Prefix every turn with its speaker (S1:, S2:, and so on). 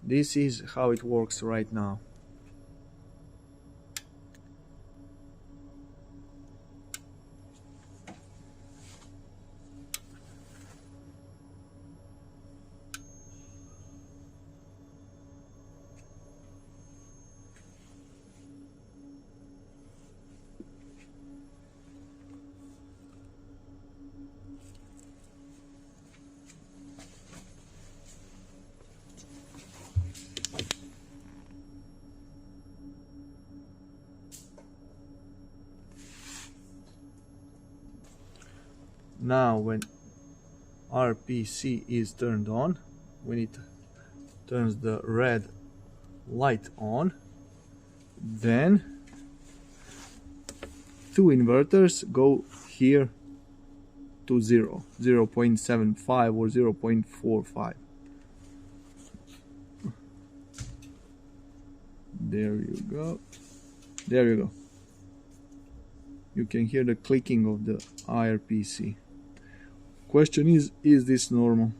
S1: This is how it works right now. Now when RPC is turned on, when it turns the red light on, then two inverters go here to 0.75 or 0.45. There you go. There you go. You can hear the clicking of the IRPC. Question is this normal?